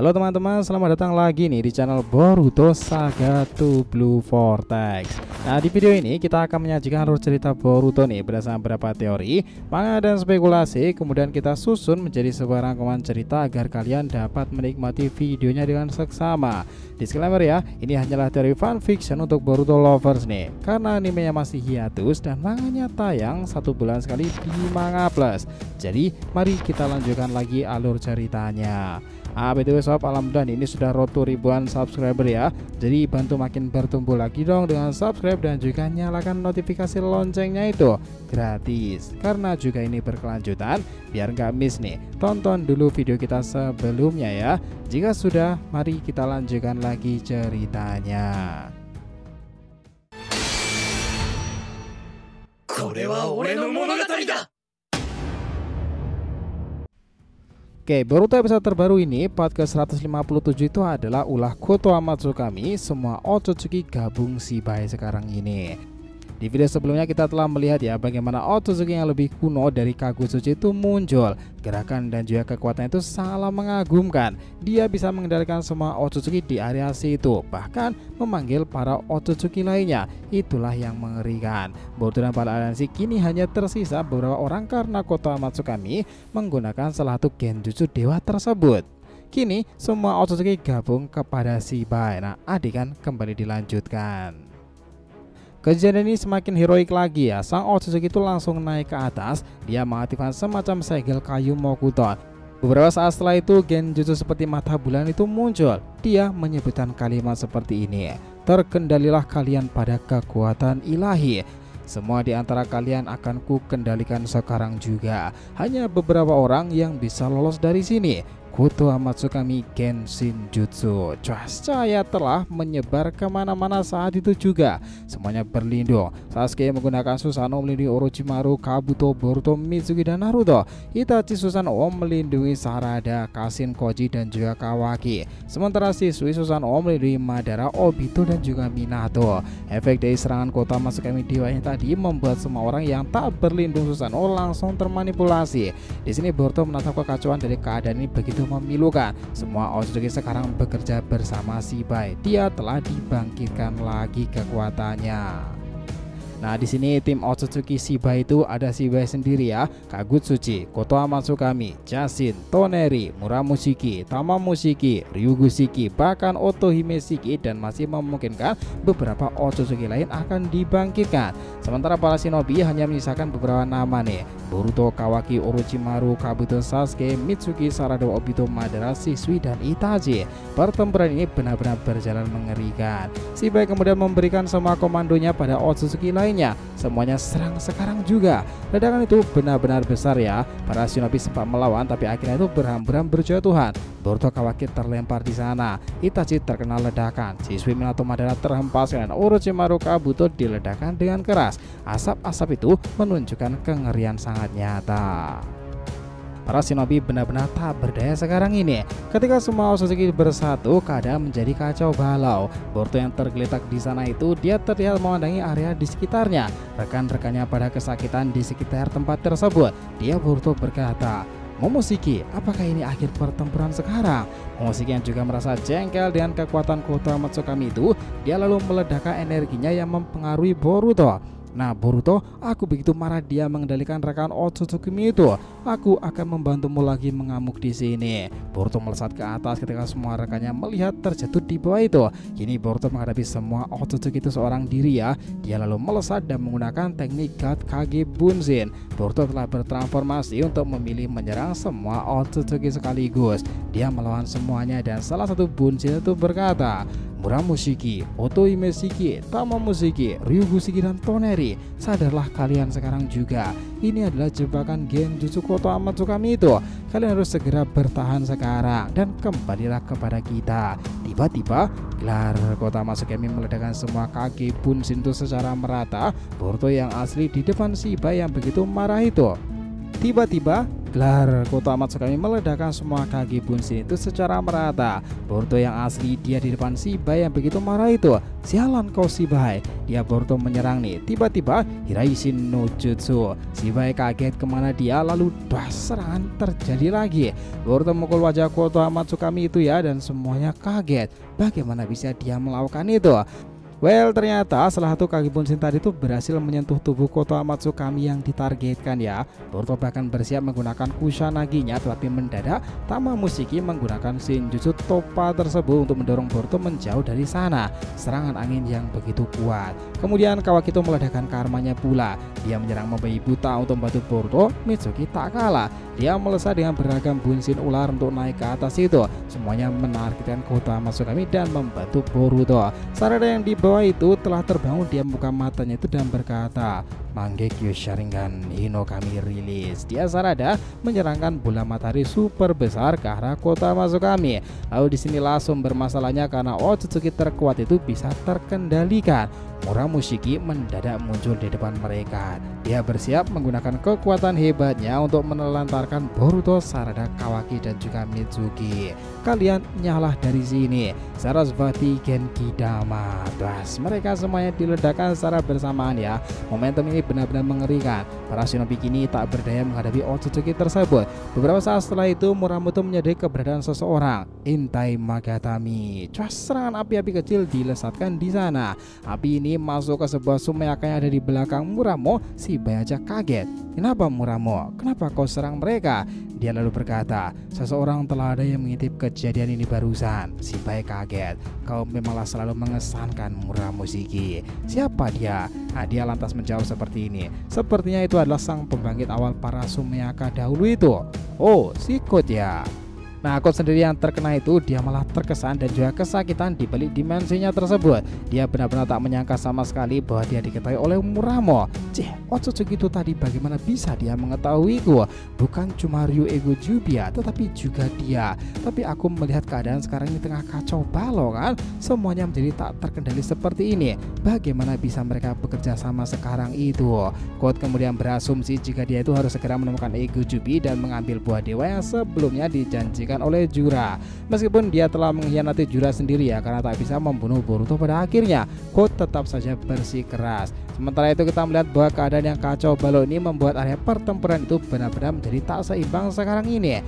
Halo teman-teman, selamat datang lagi nih di channel Boruto Saga to Blue Vortex. Nah, di video ini kita akan menyajikan alur cerita Boruto nih berdasarkan beberapa teori, manga dan spekulasi. Kemudian kita susun menjadi sebuah rangkuman cerita agar kalian dapat menikmati videonya dengan seksama. Disclaimer ya, ini hanyalah teori fanfiction untuk Boruto lovers nih, karena animenya masih hiatus dan manganya tayang 1 bulan sekali di Manga Plus. Jadi mari kita lanjutkan lagi alur ceritanya. BTW sob, alhamdulillah ini sudah road to ribuan subscriber ya. Jadi bantu makin bertumbuh lagi dong dengan subscribe dan juga nyalakan notifikasi loncengnya itu gratis. Karena juga ini berkelanjutan, biar nggak miss nih, tonton dulu video kita sebelumnya ya. Jika sudah, mari kita lanjutkan lagi ceritanya. Oke, Boruto episode terbaru ini, part ke-157 itu adalah ulah Koto Amatsukami, semua Otsutsuki gabung Shibai sekarang ini. Di video sebelumnya kita telah melihat ya bagaimana Otsutsuki yang lebih kuno dari Kagusuchi itu muncul. Gerakan dan juga kekuatan itu sangatlah mengagumkan. Dia bisa mengendalikan semua Otsutsuki di area situ, bahkan memanggil para Otsutsuki lainnya. Itulah yang mengerikan. Boruto dan para aliansi kini hanya tersisa beberapa orang karena Koto Amatsukami menggunakan salah satu genjutsu dewa tersebut. Kini semua Otsutsuki gabung kepada Shibai. Nah, adegan kembali dilanjutkan. Kejadian ini semakin heroik lagi ya. Sang Otsutsuki itu langsung naik ke atas. Dia mengaktifkan semacam segel kayu Mokuton. Beberapa saat setelah itu, genjutsu seperti mata bulan itu muncul. Dia menyebutkan kalimat seperti ini: "Terkendalilah kalian pada kekuatan ilahi. Semua di antara kalian akan ku kendalikan sekarang juga. Hanya beberapa orang yang bisa lolos dari sini." Koto Amatsukami Genshin Jutsu cahaya telah menyebar kemana-mana saat itu juga. Semuanya berlindung. Sasuke menggunakan Susanoo melindungi Orochimaru, Kabuto, Boruto, Mitsuki, dan Naruto. Itachi Susanoo melindungi Sarada, Kashin, Koji, dan juga Kawaki. Sementara siswi Susanoo melindungi Madara, Obito, dan juga Minato. Efek dari serangan Koto Amatsukami dewa yang tadi membuat semua orang yang tak berlindung Susanoo langsung termanipulasi. Di sini Boruto menatap kekacauan dari keadaan ini begitu memilukan. Semua Otsutsuki sekarang bekerja bersama Shibai. Dia telah dibangkitkan lagi kekuatannya. Nah, di sini tim Otsutsuki Shibai itu ada Shibai sendiri ya, Kagutsuchi, Koto Amatsukami, Jashin, Toneri, Muramushiki, Tamamushiki, Ryugushiki, bahkan Otohime Shiki, dan masih memungkinkan beberapa Otsutsuki lain akan dibangkitkan. Sementara para shinobi hanya menyisakan beberapa nama nih: Boruto, Kawaki, Orochimaru, Kabuto, Sasuke, Mitsuki, Sarada, Obito, Madara, siswi, dan Itachi. Pertempuran ini benar-benar berjalan mengerikan. Shibai kemudian memberikan semua komandonya pada Otsutsuki lainnya. Semuanya serang sekarang juga. Ledakan itu benar-benar besar ya. Para shinobi sempat melawan, tapi akhirnya itu berhamburan berjatuhan. Boruto, Kawaki terlempar di sana. Itachi terkena ledakan. Siswi Minato, Madara terhempas, dan Orochimaru, Kabuto diledakkan dengan keras. Asap-asap itu menunjukkan kengerian sangat nyata. Para shinobi benar-benar tak berdaya sekarang ini. Ketika semua Otsutsuki bersatu, keadaan menjadi kacau balau. Boruto yang tergeletak di sana itu, dia terlihat memandangi area di sekitarnya. Rekan-rekannya pada kesakitan di sekitar tempat tersebut. Dia Boruto berkata, "Momoshiki, apakah ini akhir pertempuran sekarang?" Momoshiki yang juga merasa jengkel dengan kekuatan Koto Amatsukami itu, dia lalu meledakkan energinya yang mempengaruhi Boruto. "Nah Boruto, aku begitu marah dia mengendalikan rekan Otsutsuki itu. Aku akan membantumu lagi mengamuk di sini." Boruto melesat ke atas ketika semua rekannya melihat terjatuh di bawah itu. Kini Boruto menghadapi semua Otsutsuki itu seorang diri ya. Dia lalu melesat dan menggunakan teknik God Kage Bunshin. Boruto telah bertransformasi untuk memilih menyerang semua Otsutsuki sekaligus. Dia melawan semuanya dan salah satu Bunshin itu berkata, "Muramushiki, Otohime Shiki, Tamamushiki, Ryugushiki, dan Toneri, sadarlah kalian sekarang juga. Ini adalah jebakan genjutsu Koto Amatsukami itu. Kalian harus segera bertahan sekarang dan kembalilah kepada kita." Tiba-tiba gelar Koto Amatsukami meledakkan semua Kage Bunshin itu secara merata. Boruto yang asli di depan Shibai yang begitu marah itu. Tiba-tiba Gelar Koto Amatsukami meledakkan semua kaki Bunshin itu secara merata. Boruto yang asli dia di depan Shibai yang begitu marah itu. Sialan kau Shibai. Dia Boruto menyerang nih. Tiba-tiba Hiraishin no Jutsu. Shibai kaget kemana dia, lalu serangan terjadi lagi. Boruto memukul wajah Koto Amatsukami itu ya, dan semuanya kaget. Bagaimana bisa dia melakukan itu? Well, ternyata salah satu kaki Bunshin tadi itu berhasil menyentuh tubuh Koto Amatsukami yang ditargetkan ya. Boruto bahkan bersiap menggunakan Kusanagi-nya, tetapi mendadak Tama Mushiki menggunakan Shinjutsu Toppa tersebut untuk mendorong Boruto menjauh dari sana. Serangan angin yang begitu kuat. Kemudian Kawakito meledakkan karmanya pula. Dia menyerang membayi buta untuk membantu Boruto. Mitsuki tak kalah. Dia melesat dengan beragam Bunshin ular untuk naik ke atas itu. Semuanya menargetkan Koto Amatsukami dan membantu Boruto. Sarada yang di bawah itu telah terbangun. Dia membuka matanya itu dan berkata, Mangekyo Sharingan Hinokami rilis. Dia Sarada menyerangkan bola matahari super besar ke arah Koto Amatsukami. Lalu disinilah sumber masalahnya, karena Otsutsuki terkuat itu bisa terkendalikan. Muramushiki mendadak muncul di depan mereka. Dia bersiap menggunakan kekuatan hebatnya untuk menelantarkan Boruto, Sarada, Kawaki, dan juga Mitsuki. Kalian nyalah dari sini. Sarasvati Genki Dama. Mereka semuanya diledakkan secara bersamaan ya. Momentum ini benar-benar mengerikan. Para shinobi kini tak berdaya menghadapi Otsutsuki tersebut. Beberapa saat setelah itu Muramoto menyadari keberadaan seseorang, Intai Magatami. Serangan api-api kecil dilesatkan di sana. Api ini masuk ke sebuah sumayaka yang ada di belakang Muramo. Shibai aja kaget. Kenapa Muramo? Kenapa kau serang mereka? Dia lalu berkata, seseorang telah ada yang mengintip kejadian ini barusan. Shibai kaget. Kau memanglah selalu mengesankan Muramushiki. Siapa dia? Nah, dia lantas menjawab seperti ini. Sepertinya itu adalah sang pembangkit awal para sumayaka dahulu itu. Oh, Sikut ya. Nah, Kot sendiri yang terkena itu, dia malah terkesan dan juga kesakitan di balik dimensinya tersebut. Dia benar-benar tak menyangka sama sekali bahwa dia diketahui oleh Muramo. Otsutsuki itu tadi bagaimana bisa dia mengetahuiku? Bukan cuma Ryu Ego Jubia, tetapi juga dia. Tapi aku melihat keadaan sekarang ini tengah kacau balau kan? Semuanya menjadi tak terkendali seperti ini. Bagaimana bisa mereka bekerja sama sekarang itu? Kot kemudian berasumsi jika dia itu harus segera menemukan Ego Jubi dan mengambil buah dewa yang sebelumnya dijanjikan oleh Jura. Meskipun dia telah mengkhianati Jura sendiri ya, karena tak bisa membunuh Boruto pada akhirnya, Kot tetap saja bersikeras. Sementara itu kita melihat bahwa keadaan yang kacau balau ini membuat area pertempuran itu benar-benar menjadi tak seimbang sekarang ini.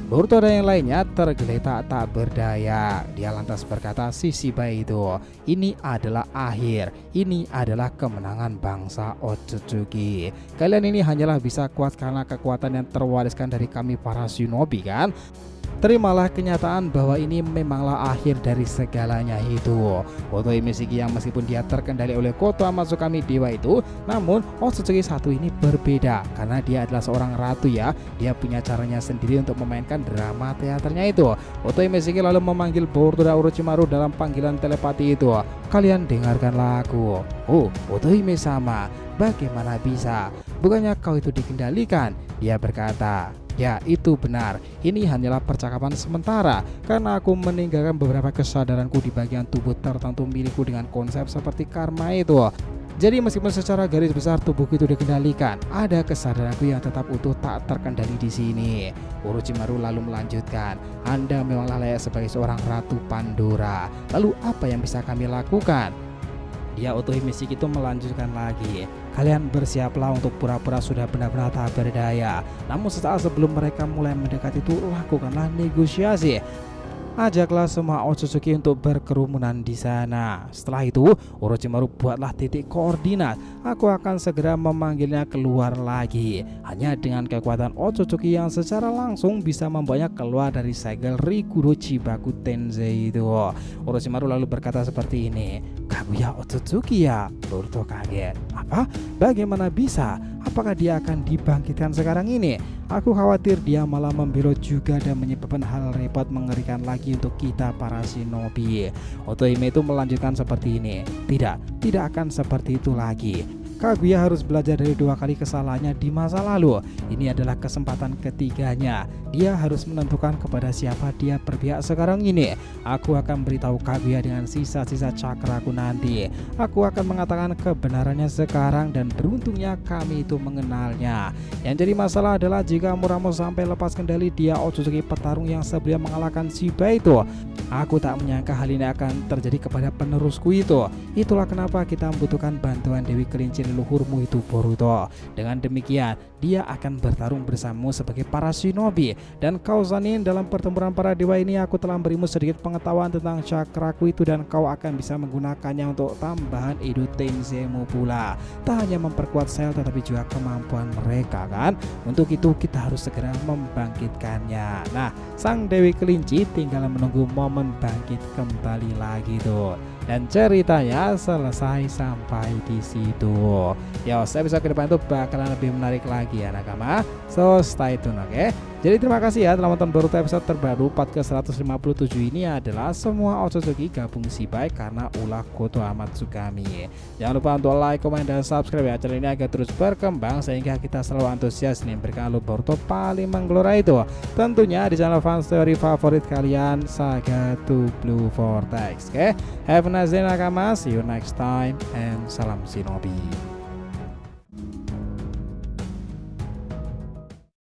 Boruto dan yang lainnya tergeletak tak berdaya. Dia lantas berkata, si Shibai itu, ini adalah akhir. Ini adalah kemenangan bangsa Otsutsuki. Kalian ini hanyalah bisa kuat karena kekuatan yang terwariskan dari kami para shinobi kan? Terimalah kenyataan bahwa ini memanglah akhir dari segalanya itu. Otohime Shiki yang meskipun dia terkendali oleh Koto Amatsukami dewa itu, namun Otsutsuki satu ini berbeda karena dia adalah seorang ratu ya. Dia punya caranya sendiri untuk memainkan drama teaternya itu. Otohime Shiki lalu memanggil Boruto dan Orochimaru dalam panggilan telepati itu. Kalian dengarkanlah aku. Oh, Otohime sama. Bagaimana bisa? Bukannya kau itu dikendalikan? Dia berkata, ya itu benar, ini hanyalah percakapan sementara karena aku meninggalkan beberapa kesadaranku di bagian tubuh tertentu milikku dengan konsep seperti karma itu. Jadi meskipun secara garis besar tubuhku itu dikendalikan, ada kesadaranku yang tetap utuh tak terkendali di sini. Orochimaru lalu melanjutkan, Anda memanglah layak sebagai seorang ratu Pandora. Lalu apa yang bisa kami lakukan? Dia Otohime Shiki itu melanjutkan lagi, kalian bersiaplah untuk pura-pura sudah benar-benar tak berdaya. Namun sesaat sebelum mereka mulai mendekat itu, lakukanlah negosiasi. Ajaklah semua Otsutsuki untuk berkerumunan di sana. Setelah itu, Orochimaru buatlah titik koordinat. Aku akan segera memanggilnya keluar lagi. Hanya dengan kekuatan Otsutsuki yang secara langsung bisa membawanya keluar dari segel Rikuro Chibaku Tensei itu. Orochimaru lalu berkata seperti ini, Kaguya Otsutsuki ya? Boruto kaget. Apa? Bagaimana bisa? Apakah dia akan dibangkitkan sekarang ini? Aku khawatir dia malah membelot juga dan menyebabkan hal repot mengerikan lagi untuk kita para shinobi. Otohime itu melanjutkan seperti ini. Tidak akan seperti itu lagi. Kaguya harus belajar dari 2 kali kesalahannya di masa lalu. Ini adalah kesempatan ketiganya. Dia harus menentukan kepada siapa dia berpihak sekarang ini. Aku akan beritahu Kaguya dengan sisa-sisa cakraku nanti. Aku akan mengatakan kebenarannya sekarang dan beruntungnya kami itu mengenalnya. Yang jadi masalah adalah jika Muramo sampai lepas kendali dia Otsutsuki petarung yang sebelum mengalahkan Shiba itu. Aku tak menyangka hal ini akan terjadi kepada penerusku itu. Itulah kenapa kita membutuhkan bantuan Dewi Kelinci leluhurmu itu, Boruto. Dengan demikian, dia akan bertarung bersamamu sebagai para shinobi. Dan kau Sanin, dalam pertempuran para dewa ini aku telah berimu sedikit pengetahuan tentang cakraku itu dan kau akan bisa menggunakannya untuk tambahan Edo Tenseimu pula. Tak hanya memperkuat sel tetapi juga kemampuan mereka kan. Untuk itu kita harus segera membangkitkannya. Nah, sang Dewi Kelinci tinggal menunggu momen bangkit kembali lagi tuh. Dan ceritanya selesai sampai di situ. Ya, saya bisa ke depan itu bakalan lebih menarik lagi ya nakama. So stay tune, oke? Jadi terima kasih ya telah menonton Boruto episode terbaru part ke-157 ini adalah semua Otsutsuki gabung Shibai karena ulah Goto Amatsukami. Jangan lupa untuk like, komen, dan subscribe ya channel ini agar terus berkembang sehingga kita selalu antusias nih memberikan alur Boruto paling menggelora itu. Tentunya di channel fans teori favorit kalian Saga to Blue Vortex. Oke, have a nice day nakama, see you next time and salam shinobi.